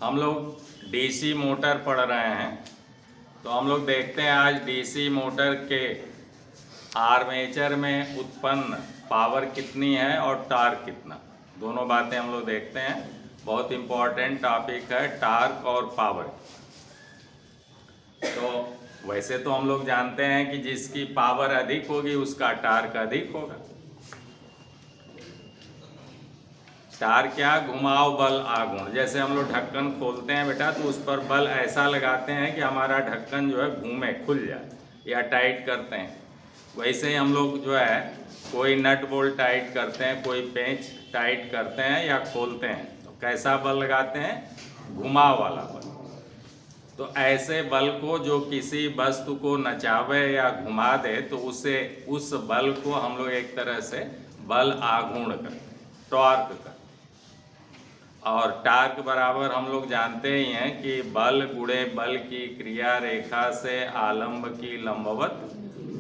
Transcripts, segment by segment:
हम लोग DC motor पढ़ रहे हैं। तो हम लोग देखते हैं आज डीसी मोटर के आर्मेचर में उत्पन्न पावर कितनी है और टार्क कितना, दोनों बातें हम लोग देखते हैं। बहुत इम्पोर्टेंट टॉपिक है टार्क और पावर। तो वैसे तो हम लोग जानते हैं कि जिसकी पावर अधिक होगी उसका टार्क अधिक होगा। टार्क क्या, घुमाव बल आघूर्ण। जैसे हम लोग ढक्कन खोलते हैं बेटा, तो उस पर बल ऐसा लगाते हैं कि हमारा ढक्कन जो है घूमे, खुल जाए, या टाइट करते हैं। वैसे ही हम लोग जो है कोई नट बोल्ट टाइट करते हैं, कोई पेंच टाइट करते हैं या खोलते हैं, तो कैसा बल लगाते हैं, घुमाव वाला बल। तो ऐसे बल को जो किसी वस्तु को नचावे या घुमा दे, तो उसे उस बल को हम लोग एक तरह से बल आघूर्ण करते हैं, टॉर्क करते हैं। और टार्क बराबर हम लोग जानते ही हैं कि बल गुणे बल की क्रिया रेखा से आलंब की लंबवत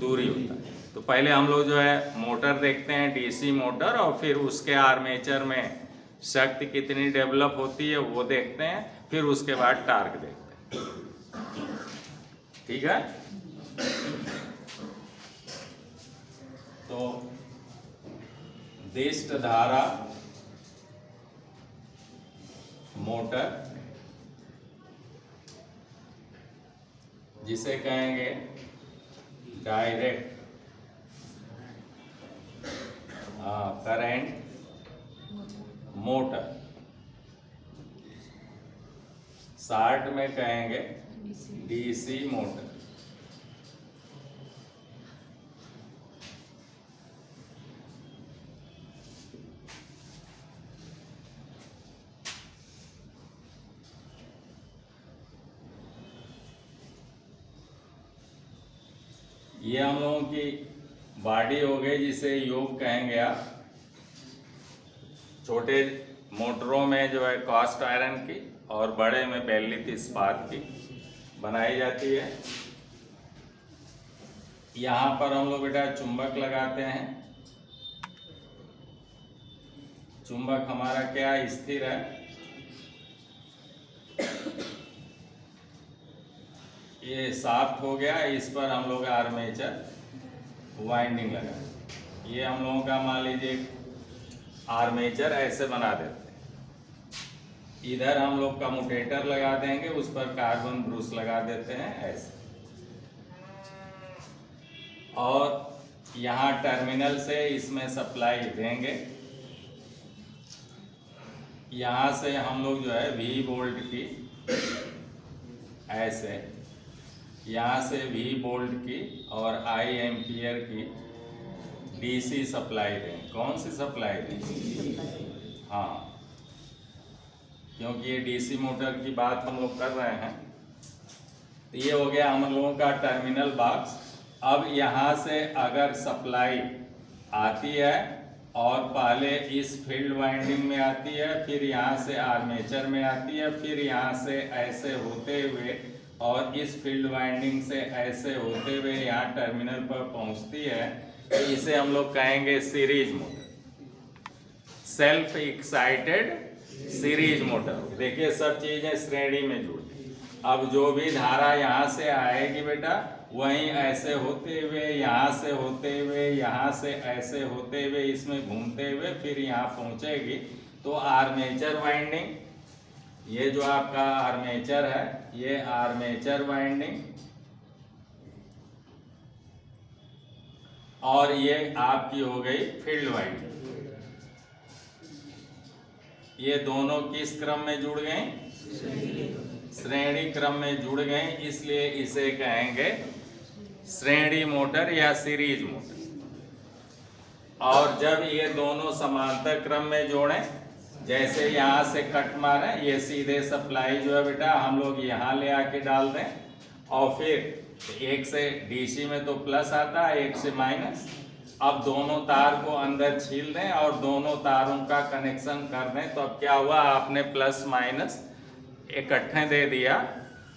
दूरी होता है। तो पहले हम लोग जो है मोटर देखते हैं, डीसी मोटर, और फिर उसके आर्मेचर में शक्ति कितनी डेवलप होती है वो देखते हैं, फिर उसके बाद टार्क देखते हैं। ठीक है। तो दिष्ट धारा मोटर, जिसे कहेंगे डायरेक्ट करंट मोटर, शॉर्ट में कहेंगे डीसी मोटर। ये हम लोगों की बॉडी हो गई, जिसे योग कहेंगे आप। छोटे मोटरों में जो है कास्ट आयरन की और बड़े में बेलित इस्पात की बनाई जाती है। यहाँ पर हम लोग बेटा चुंबक लगाते हैं। चुंबक हमारा क्या स्थिर है, ये साफ्ट हो गया। इस पर हम लोग आर्मेचर वाइंडिंग लगा। ये हम लोगों का मान लीजिए आर्मेचर ऐसे बना देते हैं। इधर हम लोग कम्यूटेटर लगा देंगे, उस पर कार्बन ब्रूस लगा देते हैं ऐसे। और यहाँ टर्मिनल से इसमें सप्लाई देंगे। यहाँ से हम लोग जो है V वोल्ट की ऐसे, यहाँ से V वोल्ट की और I एम्पियर की डीसी सप्लाई दें। कौन सी सप्लाई दें? हाँ, क्योंकि ये डीसी मोटर की बात हम लोग कर रहे हैं। तो ये हो गया हम लोगों का टर्मिनल बॉक्स। अब यहाँ से अगर सप्लाई आती है और पहले इस फील्ड वाइंडिंग में आती है, फिर यहाँ से आर्मेचर में आती है, फिर यहाँ से ऐसे होते हुए और इस फील्ड वाइंडिंग से ऐसे होते हुए यहाँ टर्मिनल पर पहुँचती है, तो इसे हम लोग कहेंगे series motor, self excited series motor. देखिए सब चीजें श्रेणी में जुड़ी। अब जो भी धारा यहाँ से आएगी बेटा, वहीं ऐसे होते हुए, यहाँ से होते हुए, यहाँ से ऐसे होते हुए, इसमें घूमते हुए फिर यहाँ पहुँचेगी। तो आर्मेचर वाइंडिंग, ये जो आपका आर्मेचर है, ये आर्मेचर वाइंडिंग, और ये आपकी हो गई फील्ड वाइंडिंग। ये दोनों किस क्रम में जुड़ गए? श्रेणी क्रम में जुड़ गए, इसलिए इसे कहेंगे श्रेणी मोटर या सीरीज मोटर। और जब ये दोनों समांतर क्रम में जोड़ें, जैसे यहाँ से कट मारें, ये सीधे सप्लाई जो है बेटा हम लोग यहाँ ले आके डाल दें, और फिर एक से डीसी में तो प्लस आता है, एक से माइनस। अब दोनों तार को अंदर छील दें और दोनों तारों का कनेक्शन कर दें। तो अब क्या हुआ, आपने प्लस माइनस इकट्ठे दे दिया,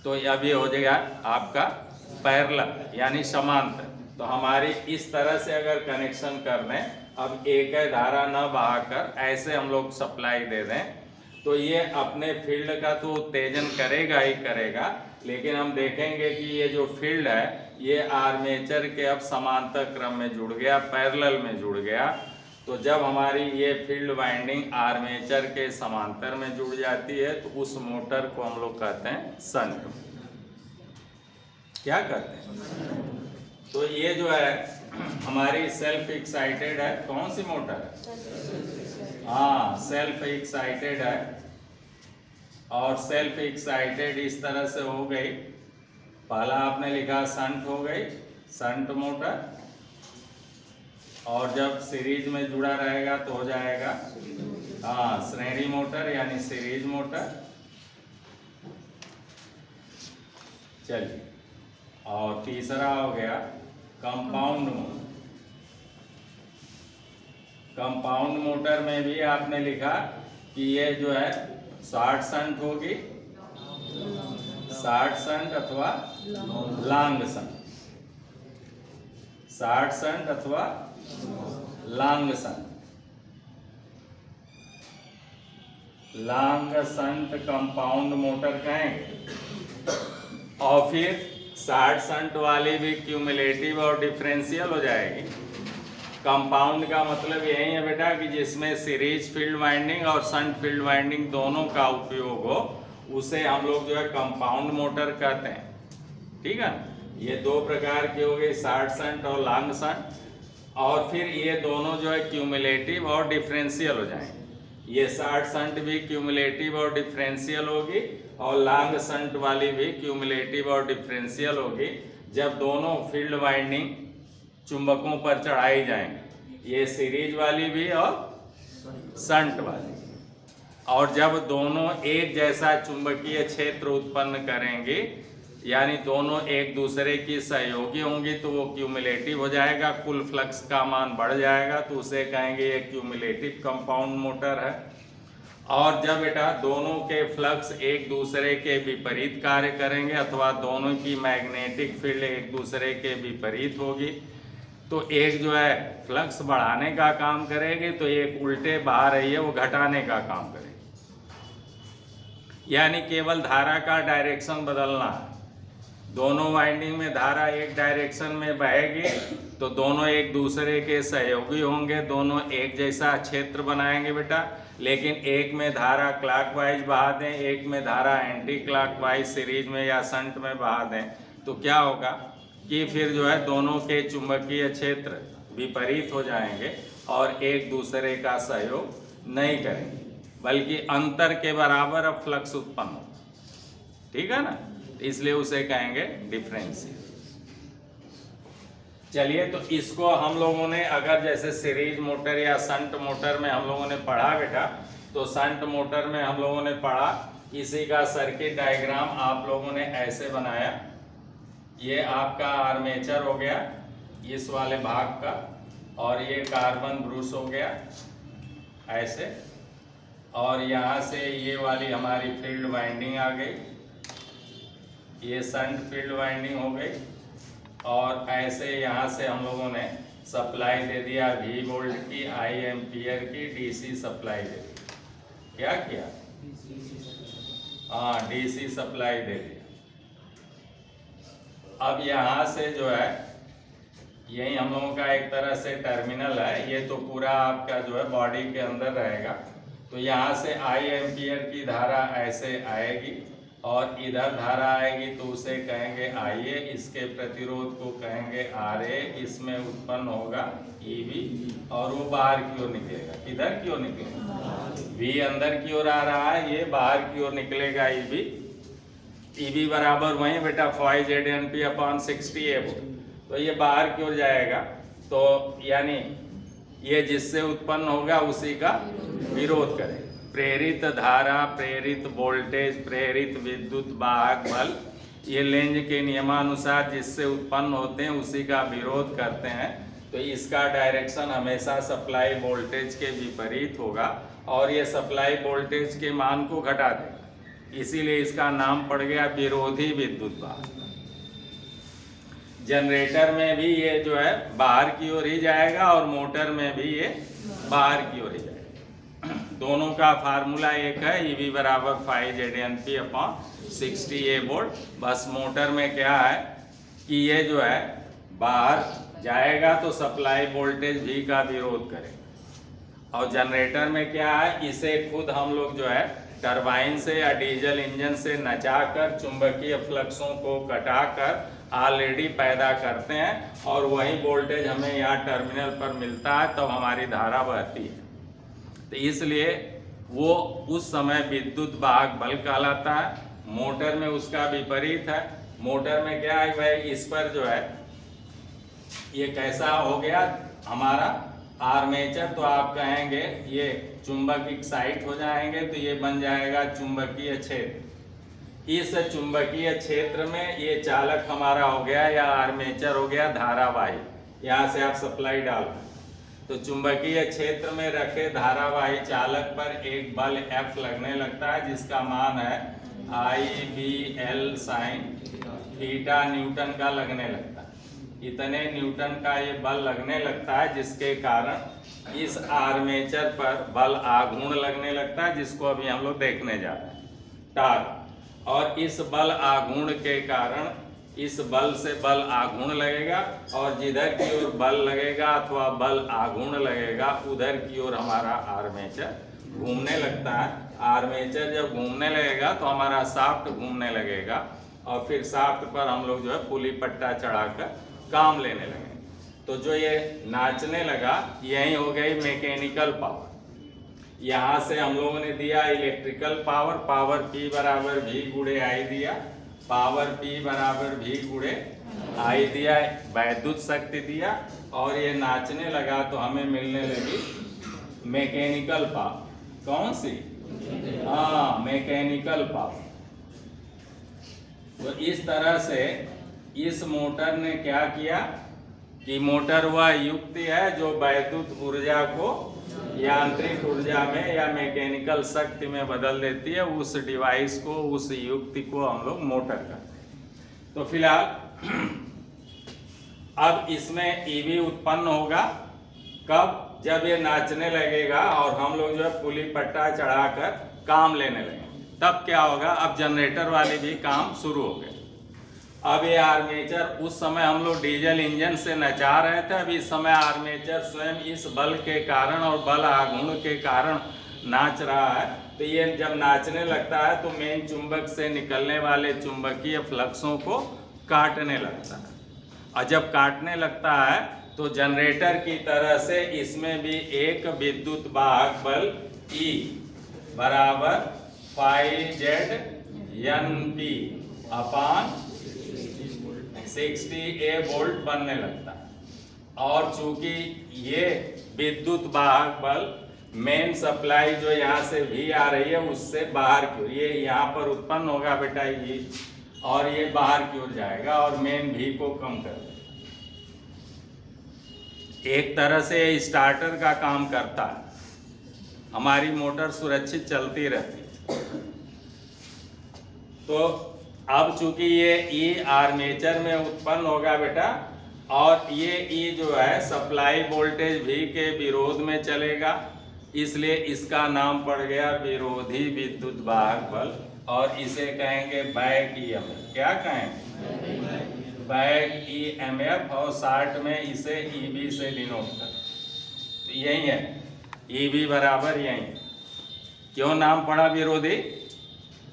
तो अब ये हो जाएगा आपका पैरेलल यानी समांतर। तो हमारी इस तरह से अगर कनेक्शन कर दें, अब एक धारा न बहाकर ऐसे हम लोग सप्लाई दे दें, तो ये अपने फील्ड का तो उत्तेजन करेगा ही करेगा, लेकिन हम देखेंगे कि ये जो फील्ड है ये आर्मेचर के अब समांतर क्रम में जुड़ गया, पैरेलल में जुड़ गया। तो जब हमारी ये फील्ड वाइंडिंग आर्मेचर के समांतर में जुड़ जाती है तो उस मोटर को हम लोग कहते हैं शंट। क्या कहते हैं? तो ये जो है हमारी सेल्फ एक्साइटेड है। कौन सी मोटर है? हाँ, सेल्फ एक्साइटेड है। और सेल्फ एक्साइटेड इस तरह से हो गई, पहला आपने लिखा शंट हो गई, शंट मोटर। और जब सीरीज में जुड़ा रहेगा तो हो जाएगा श्रेणी मोटर यानी सीरीज मोटर। चलिए, और तीसरा हो गया कंपाउंड मोटर। कंपाउंड मोटर में भी आपने लिखा कि ये जो है शॉर्ट शंट होगी, शॉर्ट शंट अथवा लॉन्ग शंट, शॉर्ट शंट अथवा long shunt. Long shunt compound motor कहेंगे। और फिर शॉर्ट शंट वाली भी क्यूमुलेटिव और डिफरेंशियल हो जाएगी। कंपाउंड का मतलब यही है बेटा कि जिसमें सीरीज फील्ड वाइंडिंग और शंट फील्ड वाइंडिंग दोनों का उपयोग हो, उसे हम लोग जो है कंपाउंड मोटर कहते हैं। ठीक है, ये दो प्रकार की हो गई, शॉर्ट शंट और लॉन्ग शंट। और फिर ये दोनों जो है क्यूमुलेटिव और डिफरेंशियल हो जाएंगे। ये शॉर्ट शंट भी क्यूमुलेटिव और डिफरेंशियल होगी और लॉन्ग शंट वाली भी क्यूमुलेटिव और डिफरेंशियल होगी जब दोनों फील्ड वाइंडिंग चुंबकों पर चढ़ाई जाएंगी, ये सीरीज वाली भी और शंट वाली। और जब दोनों एक जैसा चुंबकीय क्षेत्र उत्पन्न करेंगे, यानी दोनों एक दूसरे की सहयोगी होंगी, तो वो क्यूमुलेटिव हो जाएगा, कुल फ्लक्स का मान बढ़ जाएगा, तो उसे कहेंगे ये क्यूमुलेटिव कंपाउंड मोटर है। और जब बेटा दोनों के फ्लक्स एक दूसरे के विपरीत कार्य करेंगे अथवा दोनों की मैग्नेटिक फील्ड एक दूसरे के विपरीत होगी, तो एक जो है फ्लक्स बढ़ाने का काम करेगी, तो एक उल्टे बहा रही है वो घटाने का काम करेगी। यानी केवल धारा का डायरेक्शन बदलना है। दोनों वाइंडिंग में धारा एक डायरेक्शन में बहेगी तो दोनों एक दूसरे के सहयोगी होंगे, दोनों एक जैसा क्षेत्र बनाएंगे बेटा। लेकिन एक में धारा क्लॉकवाइज बहा दें, एक में धारा एंटी क्लॉकवाइज सीरीज में या शंट में बहा दें, तो क्या होगा कि फिर जो है दोनों के चुंबकीय क्षेत्र विपरीत हो जाएंगे और एक दूसरे का सहयोग नहीं करेंगे, बल्कि अंतर के बराबर अब फ्लक्स उत्पन्न हो। ठीक है ना, इसलिए उसे कहेंगे डिफरेंशियल। चलिए, तो इसको हम लोगों ने अगर जैसे सीरीज मोटर या शंट मोटर में हम लोगों ने पढ़ा बेटा, तो शंट मोटर में हम लोगों ने पढ़ा इसी का सर्किट डायग्राम आप लोगों ने ऐसे बनाया। ये आपका आर्मेचर हो गया इस वाले भाग का, और ये कार्बन ब्रूस हो गया ऐसे, और यहाँ से ये वाली हमारी फील्ड वाइंडिंग आ गई, ये शंट फील्ड वाइंडिंग हो गई। और ऐसे यहाँ से हम लोगों ने सप्लाई दे दिया V वोल्ट की, I एम्पियर की, DC सप्लाई दे दी। क्या किया? हाँ, DC सप्लाई दे दिया। अब यहाँ से जो है यही हम लोगों का एक तरह से टर्मिनल है, ये तो पूरा आपका जो है बॉडी के अंदर रहेगा। तो यहाँ से I एम्पियर की धारा ऐसे आएगी और इधर धारा आएगी, तो उसे कहेंगे IA, इसके प्रतिरोध को कहेंगे RA, इसमें उत्पन्न होगा EB और वो बाहर की ओर निकलेगा। किधर की ओर निकलेगा? V अंदर की ओर आ रहा है, ये बाहर की ओर निकलेगा EB बराबर वही बेटा 5ZNP/60A। तो ये बाहर की ओर जाएगा, तो यानी ये जिससे उत्पन्न होगा उसी का विरोध करेगा। प्रेरित धारा, प्रेरित वोल्टेज, प्रेरित विद्युत वाहक बल, ये लेंज के नियमानुसार जिससे उत्पन्न होते हैं उसी का विरोध करते हैं। तो इसका डायरेक्शन हमेशा सप्लाई वोल्टेज के विपरीत होगा और ये सप्लाई वोल्टेज के मान को घटा देगा, इसीलिए इसका नाम पड़ गया विरोधी विद्युत वाहक। जनरेटर में भी ये जो है बाहर की ओर ही जाएगा और मोटर में भी ये बाहर की ओर ही जाएगा। दोनों का फार्मूला एक है, EV बराबर 5 अपॉन 60 A वोल्ट। बस मोटर में क्या है कि ये जो है बाहर जाएगा तो सप्लाई वोल्टेज V का विरोध करेगा, और जनरेटर में क्या है, इसे खुद हम लोग जो है टरबाइन से या डीजल इंजन से नचाकर चुंबकीय फ्लक्सों को कटाकर ऑलरेडी पैदा करते हैं, और वही वोल्टेज हमें यहाँ टर्मिनल पर मिलता है, तब हमारी धारा बहती है। तो इसलिए वो उस समय विद्युत वाहक बल कहलाता है। मोटर में उसका विपरीत है। मोटर में क्या है भाई, इस पर जो है ये कैसा हो गया हमारा आर्मेचर, तो आप कहेंगे ये चुंबक एक्साइट हो जाएंगे, तो ये बन जाएगा चुंबकीय क्षेत्र। इस चुंबकीय क्षेत्र में ये चालक हमारा हो गया या आर्मेचर हो गया धारावाही, यहाँ से आप सप्लाई डाल, तो चुंबकीय क्षेत्र में रखे धारावाही चालक पर एक बल F लगने लगता है, जिसका मान है IBL sin थीटा न्यूटन का लगने लगता है। इतने न्यूटन का ये बल लगने लगता है, जिसके कारण इस आर्मेचर पर बल आघूर्ण लगने लगता है, जिसको अभी हम लोग देखने जा रहे हैं, टार्क। और इस बल आघूर्ण के कारण इस बल से बल आघूर्ण लगेगा, और जिधर की ओर बल लगेगा अथवा बल आघूर्ण लगेगा उधर की ओर हमारा आर्मेचर घूमने लगता है। आर्मेचर जब घूमने लगेगा तो हमारा शाफ्ट घूमने लगेगा, और फिर शाफ्ट पर हम लोग जो है पुली पट्टा चढ़ाकर काम लेने लगे। तो जो ये नाचने लगा यही हो गई मैकेनिकल पावर। यहाँ से हम लोगों ने दिया इलेक्ट्रिकल पावर, पावर P बराबर V गुणे I दिया, पावर P बराबर V गुणे I दिया, वैद्युत शक्ति दिया, और ये नाचने लगा तो हमें मिलने लगी मैकेनिकल पावर। कौन सी? हाँ, मैकेनिकल पावर। तो इस तरह से इस मोटर ने क्या किया कि मोटर वह युक्ति है जो वैद्युत ऊर्जा को यांत्रिक ऊर्जा में या मैकेनिकल शक्ति में बदल देती है। उस डिवाइस को, उस युक्ति को हम लोग मोटर कहते हैं। तो फिलहाल अब इसमें ईवी उत्पन्न होगा कब? जब ये नाचने लगेगा और हम लोग जो है पुली पट्टा चढ़ाकर काम लेने लगेंगे, तब क्या होगा? अब जनरेटर वाले भी काम शुरू हो गए। अब ये आर्मेचर, उस समय हम लोग डीजल इंजन से नचा रहे थे, अब इस समय आर्मेचर स्वयं इस बल के कारण और बल आघूर्ण के कारण नाच रहा है। तो ये जब नाचने लगता है तो मेन चुंबक से निकलने वाले चुंबकीय फ्लक्सों को काटने लगता है, और जब काटने लगता है तो जनरेटर की तरह से इसमें भी एक विद्युत वाहक बल E बराबर 5ZNP अपान 60 A वोल्ट बनने लगता है। और चूंकि ये विद्युत वाहक बल मेन सप्लाई जो यहाँ से V आ रही है उससे बाहर की ओर, ये यहाँ पर उत्पन्न होगा बेटा ये, और ये बाहर की ओर जाएगा और मेन V को कम कर देगा। एक तरह से स्टार्टर का काम करता है, हमारी मोटर सुरक्षित चलती रहती है। तो अब चूंकि ये E आर्मेचर में उत्पन्न होगा बेटा, और ये E जो है सप्लाई वोल्टेज V के विरोध में चलेगा, इसलिए इसका नाम पड़ गया विरोधी विद्युत वाहक बल, और इसे कहेंगे बैक EMF। क्या कहेंगे? बैक EMF, और शॉर्ट में इसे EB से डिनोट कर। तो यही है EB बराबर यही। क्यों नाम पड़ा विरोधी?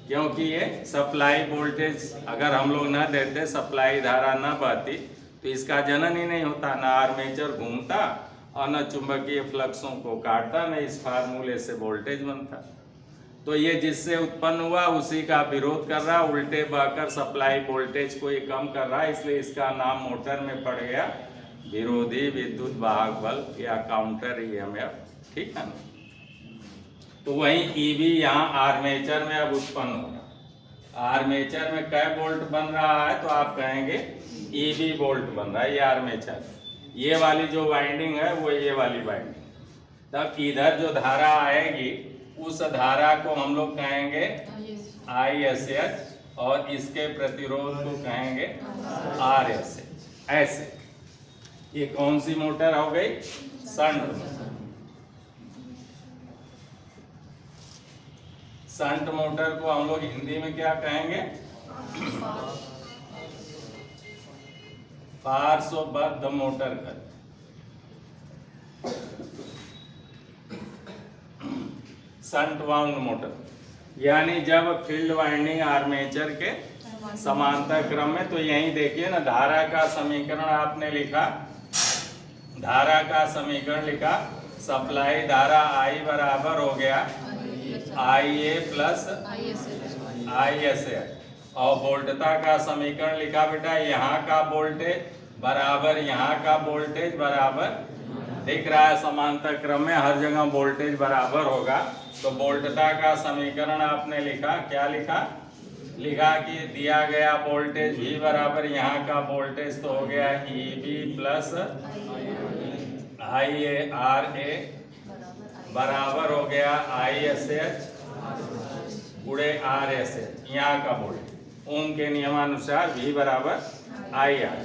क्योंकि ये सप्लाई वोल्टेज अगर हम लोग ना देते, सप्लाई धारा ना बहती, तो इसका जनन ही नहीं होता, ना आर्मेचर घूमता और न चुंबकीय फ्लक्सों को काटता, न इस फार्मूले से वोल्टेज बनता। तो ये जिससे उत्पन्न हुआ उसी का विरोध कर रहा, उल्टे बहकर सप्लाई वोल्टेज को ये कम कर रहा है, इसलिए इसका नाम मोटर में पड़ गया विरोधी विद्युत वाहक बल या काउंटर EMF। ठीक है ना? तो वही EB यहाँ आर्मेचर में अब उत्पन्न होगा। आर्मेचर में कै वोल्ट बन रहा है? तो आप कहेंगे EB वोल्ट बन रहा है। ये आर्मेचर, ये वाली जो वाइंडिंग है वो ये वाली वाइंडिंग, तब इधर जो धारा आएगी उस धारा को हम लोग कहेंगे ISH, और इसके प्रतिरोध को कहेंगे RSH। ऐसे ये कौन सी मोटर हो गई? शंट। शंट मोटर को हम लोग हिंदी में क्या कहेंगे? पार्श्वबद्ध मोटर कर। शंट वाउंड मोटर यानी जब फील्ड वाइंडिंग आर्मेचर के समांतर क्रम में, तो यही देखिए ना, धारा का समीकरण आपने लिखा, धारा का समीकरण लिखा, सप्लाई धारा I बराबर हो गया IA प्लस ISA, और वोल्टता का समीकरण लिखा बेटा, यहाँ का वोल्टेज बराबर यहाँ का वोल्टेज बराबर, दिख रहा है समांतर क्रम में हर जगह वोल्टेज बराबर होगा। तो वोल्टता का समीकरण आपने लिखा, क्या लिखा? लिखा कि दिया गया वोल्टेज V बराबर यहाँ का वोल्टेज तो हो गया EB प्लस IARA बराबर हो गया ISH गुणे RSH, यहाँ का वोल्टेज ओम के नियमानुसार V बराबर IR।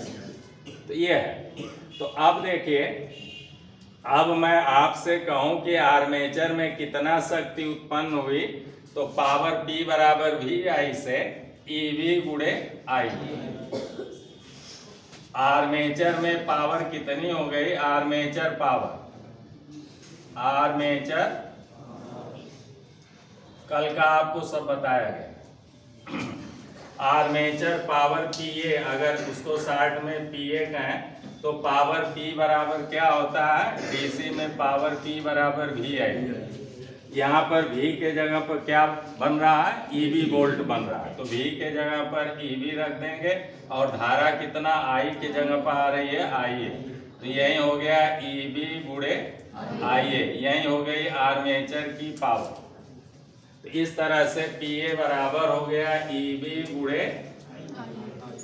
तो ये है। तो अब देखिए, अब मैं आपसे कहूं कि आर्मेचर में कितना शक्ति उत्पन्न हुई, तो पावर P बराबर VI से EB गुणे I। आर्मेचर में पावर कितनी हो गई? आर्मेचर पावर, आर्मेचर कल का आपको सब बताया गया। आर्मेचर पावर PA, अगर उसको शॉर्ट में PA कहें तो पावर P बराबर क्या होता है? DC में पावर P बराबर VI। यहाँ पर V के जगह पर क्या बन रहा है? EB वोल्ट बन रहा है, तो V के जगह पर EB रख देंगे, और धारा कितना I के जगह पर आ रही है? IA। तो यही हो गया EB गुणे IA, यही हो गई आर्मेचर की पावर। तो इस तरह से PA बराबर हो गया EB गुणे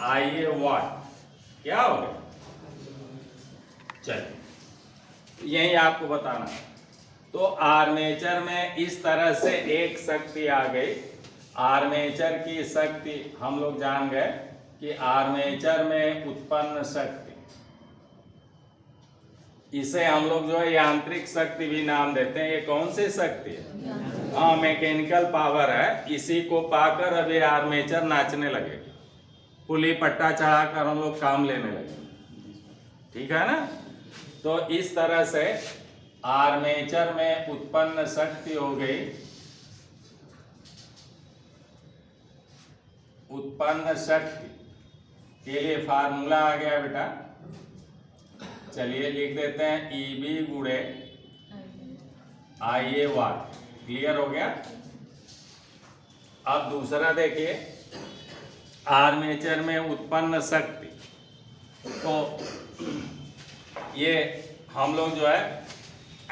IA वाट। क्या हो गया? चलिए, यही आपको बताना है। तो आर्मेचर में इस तरह से एक शक्ति आ गई। आर्मेचर की शक्ति हम लोग जान गए कि आर्मेचर में उत्पन्न शक्ति, इसे हम लोग जो है यांत्रिक शक्ति भी नाम देते हैं। ये कौन सी शक्ति है? हाँ, मैकेनिकल पावर है। इसी को पाकर अभी आर्मेचर नाचने लगे, पुली पट्टा चढ़ाकर हम लोग काम लेने लगे। ठीक है ना? तो इस तरह से आर्मेचर में उत्पन्न शक्ति हो गई, उत्पन्न शक्ति के लिए फार्मूला आ गया बेटा। चलिए लिख देते हैं EB गुणे IA वाट। क्लियर हो गया? अब दूसरा देखिए, आर्मेचर में उत्पन्न शक्ति, तो ये हम लोग जो है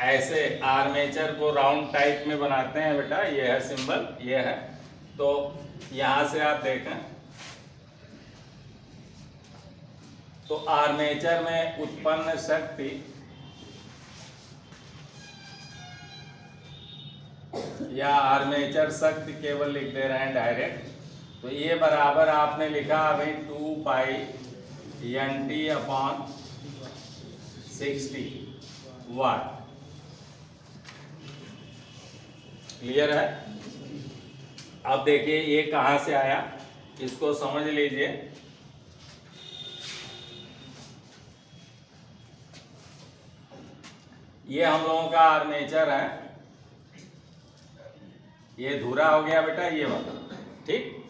ऐसे आर्मेचर को राउंड टाइप में बनाते हैं बेटा। ये है सिंबल, ये है। तो यहां से आप देखें तो आर्मेचर में उत्पन्न शक्ति या आर्मेचर शक्ति केवल लिख दे रहे हैं डायरेक्ट। तो ये बराबर आपने लिखा अभी 2 पाई NT अपॉन 60 वाट। क्लियर है? अब देखिए ये कहां से आया, इसको समझ लीजिए। ये हम लोगों का आर्मेचर है, ये धुरा हो गया बेटा, ये वाला। ठीक,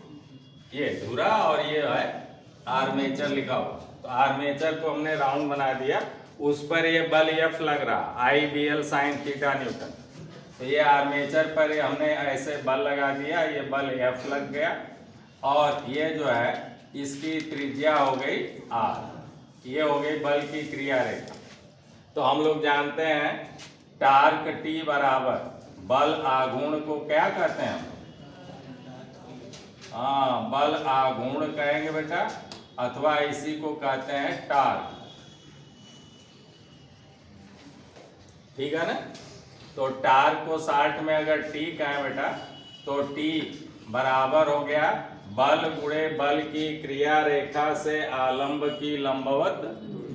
ये धुरा और ये है आर्मेचर लिखा हुआ। तो आर्मेचर को हमने राउंड बना दिया, उस पर ये बल F लग रहा, IBL sin थीटा न्यूटन। तो ये आर्मेचर पर हमने ऐसे बल लगा दिया, ये बल F लग गया, और ये जो है इसकी त्रिज्या हो गई R। ये हो गई बल की क्रिया रेखा। तो हम लोग जानते हैं टार्क T बराबर बल आघूर्ण को क्या कहते हैं हम? हाँ, बल आघूर्ण कहेंगे बेटा, अथवा इसी को कहते हैं टार्क। ठीक है ना? तो टार्क को शॉर्ट में अगर T कहें बेटा, तो T बराबर हो गया बल गुणे बल की क्रिया रेखा से आलंब की लंबवत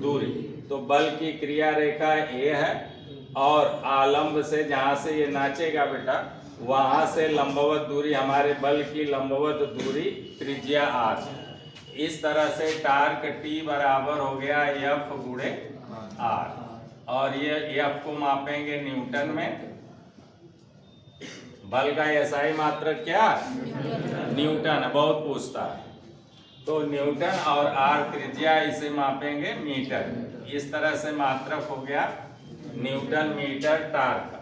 दूरी। तो बल की क्रिया रेखा ये है, और आलंब से जहां से ये नाचेगा बेटा वहां से लंबवत दूरी, हमारे बल की लंबवत दूरी त्रिज्या r। इस तरह से टार्क T बराबर हो गया F गुणे R, और ये F को मापेंगे न्यूटन में। बल का SI मात्रक क्या? न्यूटन है, बहुत पूछता है। तो न्यूटन और R त्रिज्या, इसे मापेंगे मीटर। इस तरह से मात्रक हो गया न्यूटन मीटर टार्क का।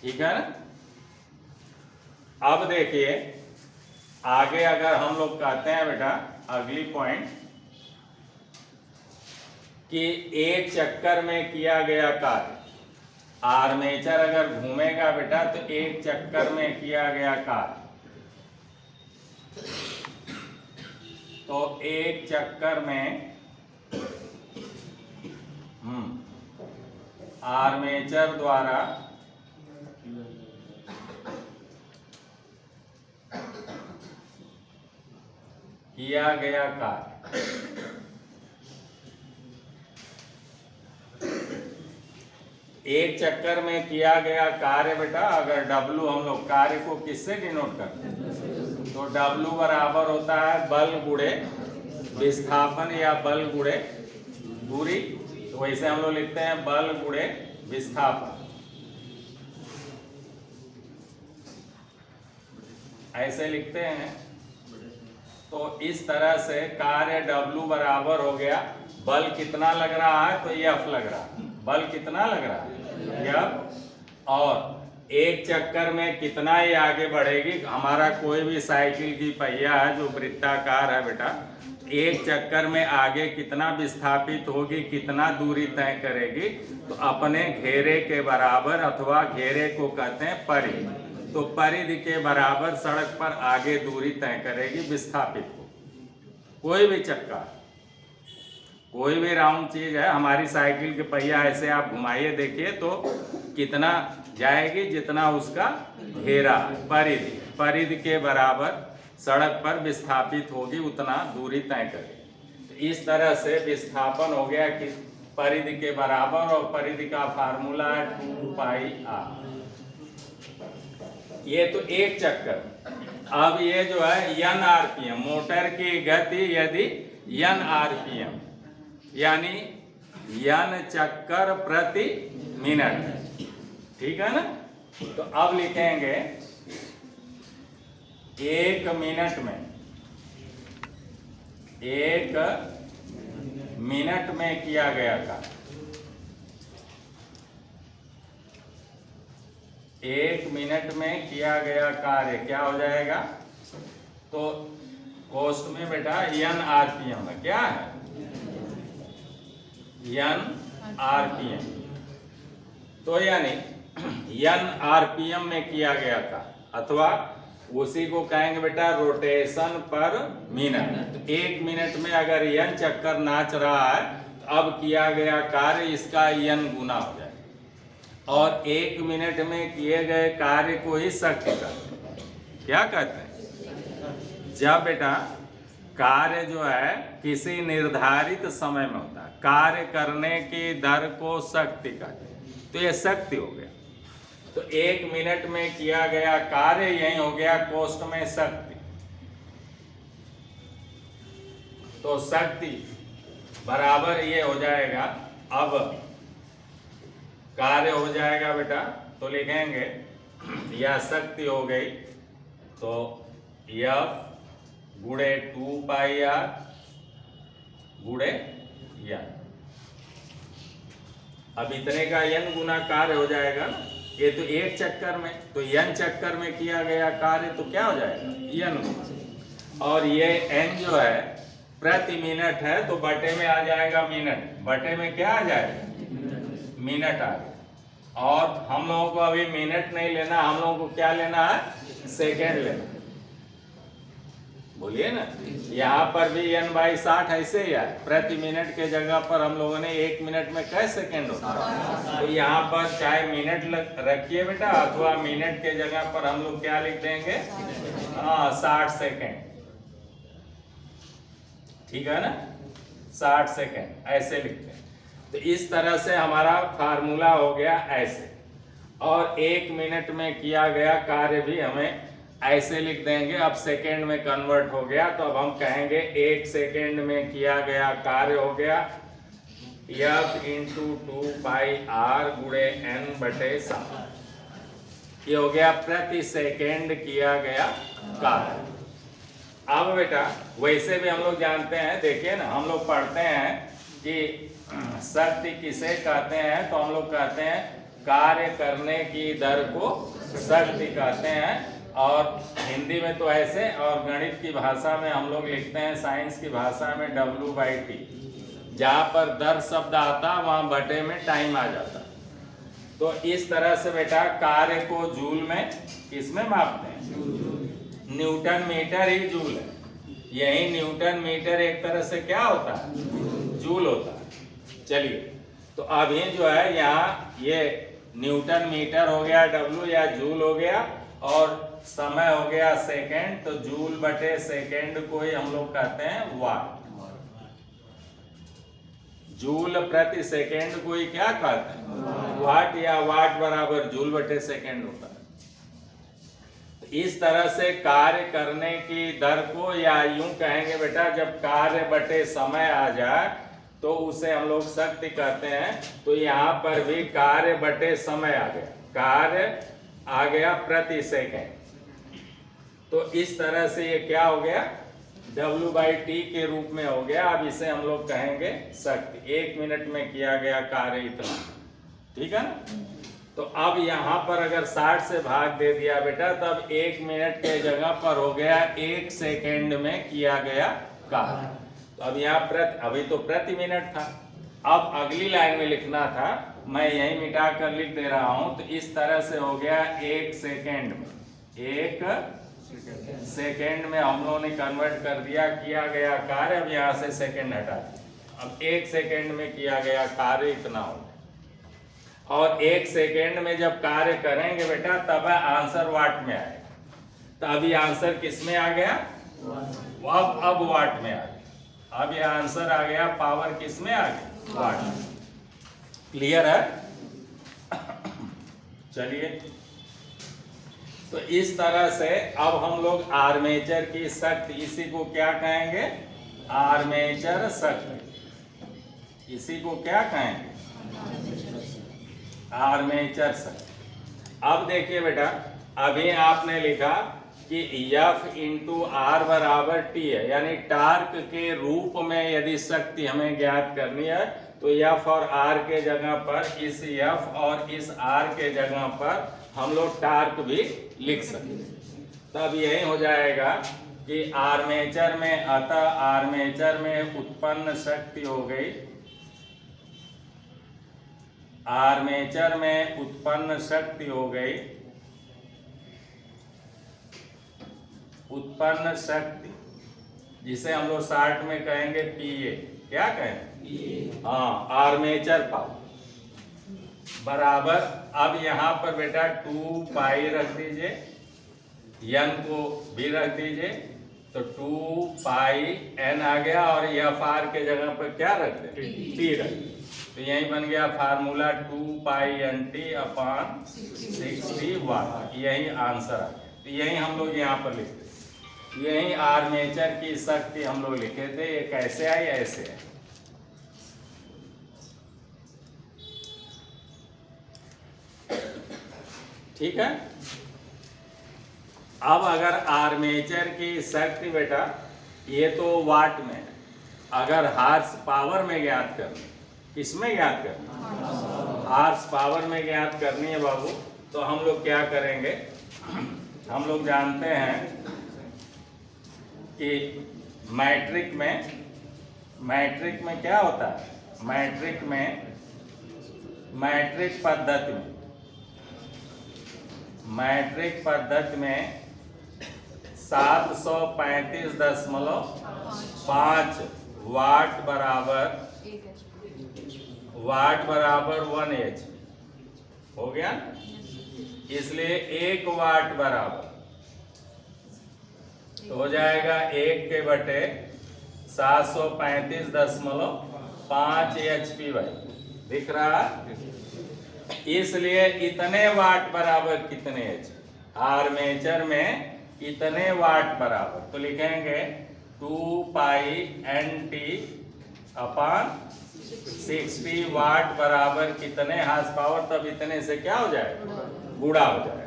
ठीक है ना? अब देखिए आगे, अगर हम लोग कहते हैं बेटा अगली पॉइंट कि एक चक्कर में किया गया कार्य, आर्मेचर अगर घूमेगा बेटा तो एक चक्कर में किया गया कार्य, तो एक चक्कर में आर्मेचर द्वारा किया गया कार्य, एक चक्कर में किया गया कार्य बेटा, अगर W हम लोग कार्य को किससे डिनोट करते हैं, तो W बराबर होता है बल गुणे विस्थापन या बल गुणे दूरी। तो वैसे हम लोग लिखते हैं बल गुणे विस्थापन, ऐसे लिखते हैं। तो इस तरह से कार्य W बराबर हो गया, बल कितना लग रहा है, तो F लग रहा है। बल कितना लग रहा है, F। और एक चक्कर में कितना ही आगे बढ़ेगी, हमारा कोई भी साइकिल की पहिया है जो वृत्ताकार है बेटा, एक चक्कर में आगे कितना विस्थापित होगी, कितना दूरी तय करेगी, तो अपने घेरे के बराबर, अथवा घेरे को कहते हैं परिधि। तो परिधि के बराबर सड़क पर आगे दूरी तय करेगी विस्थापित को। कोई भी चक्का, कोई भी राउंड चीज है, हमारी साइकिल के पहिया ऐसे आप घुमाइए, देखिए तो कितना जाएगी, जितना उसका घेरा परिधि, परिधि के बराबर सड़क पर विस्थापित होगी, उतना दूरी तय करेगी। तो इस तरह से विस्थापन हो गया कि परिधि के बराबर, और परिधि का फार्मूला है 2πr। ये तो एक चक्कर। अब ये जो है n RPM, मोटर की गति यदि n RPM यानी n चक्कर प्रति मिनट, ठीक है ना? तो अब लिखेंगे एक मिनट में किया गया कार्य, एक मिनट में किया गया कार्य क्या हो जाएगा, तो कोष्ठ में बेटा n RPM है, क्या है n RPM। तो यानी n RPM में किया गया था, अथवा उसी को कहेंगे बेटा रोटेशन पर मिनट। एक मिनट में अगर n चक्कर नाच रहा है, तो अब किया गया कार्य इसका n गुना हो जाएगा। और एक मिनट में किए गए कार्य को ही शक्ति कहते हैं। क्या कहते हैं? जब बेटा कार्य जो है किसी निर्धारित समय में होता है, कार्य करने की दर को शक्ति कहते हैं। तो ये शक्ति हो गया। तो एक मिनट में किया गया कार्य यही हो गया कोष्ठ में शक्ति। तो शक्ति बराबर ये हो जाएगा, अब कार्य हो जाएगा बेटा, तो लिखेंगे यह शक्ति हो गई, तो F गुणे 2πr गुणे n। अब इतने का n गुना कार्य हो जाएगा ना, ये तो एक चक्कर में, तो n चक्कर में किया गया कार्य तो क्या हो जाएगा n। और ये n जो है प्रति मिनट है, तो बटे में आ जाएगा मिनट, बटे में क्या आ जाएगा मिनट आ गया। और हम लोगों को अभी मिनट नहीं लेना, हम लोगों को क्या लेना है, सेकेंड लेना। बोलिए ना, यहाँ पर भी n/60 ऐसे ही है, प्रति मिनट के जगह पर हम लोगों ने एक मिनट में कै सेकेंड होता है, तो यहाँ पर चाहे मिनट रखिए बेटा, अथवा मिनट के जगह पर हम लोग क्या लिख देंगे, 60 सेकेंड। ठीक है ना, 60 सेकेंड ऐसे लिखते हैं। तो इस तरह से हमारा फार्मूला हो गया ऐसे। और 1 मिनट में किया गया कार्य भी हमें ऐसे लिख देंगे। अब सेकेंड में कन्वर्ट हो गया तो अब हम कहेंगे 1 सेकेंड में किया गया कार्य हो गया F इंटू 2πr गुणे n/7। ये हो गया प्रति सेकेंड किया गया कार्य। अब बेटा वैसे भी हम लोग जानते हैं, देखिए ना, हम लोग पढ़ते हैं कि शक्ति किसे कहते हैं, तो हम लोग कहते हैं कार्य करने की दर को शक्ति कहते हैं। और हिंदी में तो ऐसे, और गणित की भाषा में हम लोग लिखते हैं, साइंस की भाषा में W/T। जहाँ पर दर शब्द आता वहाँ बटे में टाइम आ जाता। तो इस तरह से बेटा कार्य को जूल में किसमें मापते हैं? न्यूटन मीटर ही जूल है। यही न्यूटन मीटर एक तरह से क्या होता है? जूल होता है। चलिए, तो अभी जो है यहाँ ये न्यूटन मीटर हो गया W या जूल हो गया, और समय हो गया सेकेंड, तो जूल बटे सेकेंड को ही हम लोग कहते हैं वाट। जूल प्रति सेकेंड को ही क्या कहते हैं? वाट, या वाट बराबर जूल बटे सेकेंड होता है। तो इस तरह से कार्य करने की दर को, या यूं कहेंगे बेटा, जब कार्य बटे समय आ जाए तो उसे हम लोग शक्ति कहते हैं। तो यहाँ पर भी कार्य बटे समय आ गया, कार्य आ गया प्रति सेकेंड। तो इस तरह से ये क्या हो गया? W/T के रूप में हो गया। अब इसे हम लोग कहेंगे शक्ति। 1 मिनट में किया गया कार्य इतना, ठीक है ना। तो अब यहाँ पर अगर 60 से भाग दे दिया बेटा, तब 1 मिनट के जगह पर हो गया 1 सेकेंड में किया गया कार्य। तो अब यहाँ अभी तो प्रति मिनट था, अब अगली लाइन में लिखना था, मैं यही मिटा कर लिख दे रहा हूं। तो इस तरह से हो गया 1 सेकेंड में, 1 सेकेंड में हम लोगों ने कन्वर्ट कर दिया किया गया कार्य। अब यहाँ से सेकेंड हटा दिया, अब 1 सेकेंड में किया गया कार्य इतना हो। और 1 सेकेंड में जब कार्य करेंगे बेटा, तब आंसर वाट में आएगा। तो अभी आंसर किस में आ गया? अब वाट में आ गया। अब ये आंसर आ गया, पावर किस में आ गया? वाट। क्लियर है? चलिए, तो इस तरह से अब हम लोग आर्मेचर की शक्ति, इसी को क्या कहेंगे? आर्मेचर शक्ति। इसी को क्या कहेंगे? आर्मेचर शक्ति। अब देखिए बेटा, अभी आपने लिखा कि F इंटू आर बराबर T है, यानी टार्क के रूप में यदि शक्ति हमें ज्ञात करनी है तो F और R के जगह पर, इस F और इस R के जगह पर हम लोग टार्क भी लिख सकते। तब यही हो जाएगा कि आर्मेचर में, अतः आर्मेचर में उत्पन्न शक्ति हो गई, आर्मेचर में उत्पन्न शक्ति हो गई, उत्पन्न शक्ति, जिसे हम लोग शॉर्ट में कहेंगे PA। क्या कहेंगे? हाँ, आर्मेचर पावर बराबर। अब यहाँ पर बेटा 2π रख दीजिए, n को भी रख दीजिए, तो 2πn आ गया, और Fr के जगह पर क्या रख दे? T रख दे। तो यही बन गया फार्मूला 2πnt अपॉन 60 वाट। यही आंसर आ गया। तो यही हम लोग यहाँ पर लिखते, यही आर्मेचर की शक्ति हम लोग लिखे थे। ये कैसे आई? ऐसे है। ठीक है। अब अगर आर्मेचर की शक्ति बेटा, ये तो वाट में है, अगर हार्स पावर में ज्ञात करनी, किसमें ज्ञात करनी? हार्स पावर में ज्ञात करनी है बाबू। तो हम लोग क्या करेंगे? हम लोग जानते हैं कि मैट्रिक में क्या होता है? मैट्रिक पद्धति में 735.5 वाट बराबर 1 HP हो गया। इसलिए 1 वाट बराबर तो हो जाएगा 1 के बटे 735.5 HP भाई, दिख रहा है? इसलिए इतने वाट बराबर कितने एच, आर्मेचर में इतने वाट बराबर, तो लिखेंगे 2 पाई NT अपॉन 60 वाट बराबर कितने हार्स पावर, तब इतने से क्या हो जाएगा, गुणा हो जाएगा।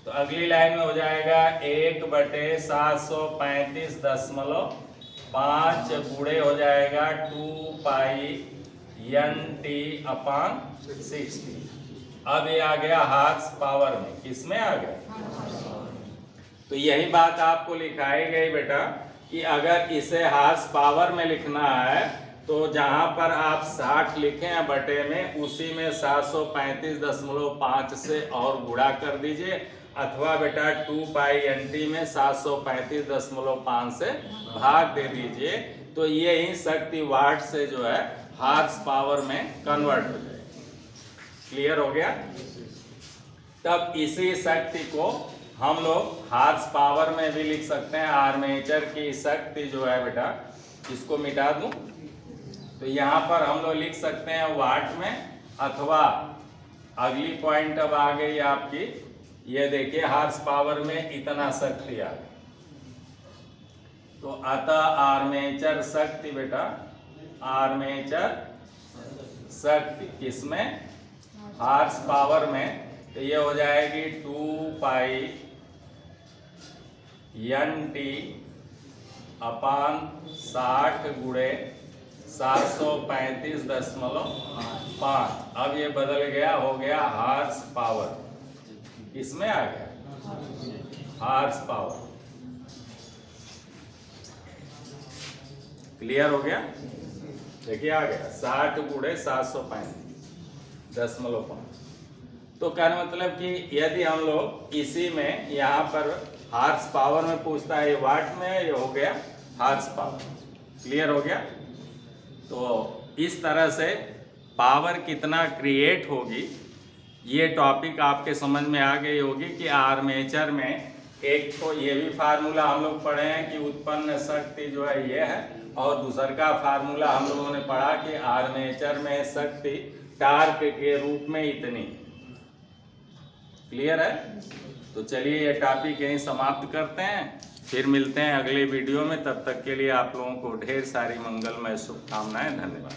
तो अगली लाइन में हो जाएगा 1/735.5 गुणे हो जाएगा 2 पाई NT अपॉन 60। अब ये आ गया हार्स पावर में, किसमें आ गया, तो यही बात आपको लिखाई गई बेटा कि अगर इसे हार्स पावर में लिखना है तो जहां पर आप 60 लिखे हैं बटे में, उसी में 735.5 से और गुणा कर दीजिए, अथवा बेटा 2 पाई NT में 735.5 से भाग दे दीजिए, तो ये ही शक्ति वाट से जो है हार्स पावर में कन्वर्ट हो जाएगी। क्लियर हो गया। तब इसी शक्ति को हम लोग हार्स पावर में भी लिख सकते हैं। आर्मेचर की शक्ति जो है बेटा, इसको मिटा दूं तो यहाँ पर हम लोग लिख सकते हैं वाट में, अथवा अगली पॉइंट अब आ गई आपकी, ये देखिए हार्स पावर में इतना शक्ति आ गई, तो अतः आर्मेचर शक्ति बेटा, आर्मेचर शक्ति किसमें, हार्स पावर में, तो ये हो जाएगी 2 पाई NT अपान 60 गुणे 735.5। अब ये बदल गया, हो गया हार्स पावर, किसमें आ गया, हार्स पावर। क्लियर हो गया। देखिए आ गया 60 गुणे 735.5। तो कहने मतलब कि यदि हम लोग इसी में यहाँ पर हार्स पावर में पूछता है, ये वाट में ये हो गया हार्स पावर। क्लियर हो गया। तो इस तरह से पावर कितना क्रिएट होगी, ये टॉपिक आपके समझ में आ गई होगी कि आर्मेचर में एक तो ये भी फार्मूला हम लोग पढ़े हैं कि उत्पन्न शक्ति जो है ये है, और दूसर का फार्मूला हम लोगों ने पढ़ा कि आर्मेचर में शक्ति टार्क के रूप में इतनी। क्लियर है। तो चलिए ये टॉपिक यहीं समाप्त करते हैं, फिर मिलते हैं अगले वीडियो में। तब तक के लिए आप लोगों को ढेर सारी मंगलमय शुभकामनाएं। धन्यवाद।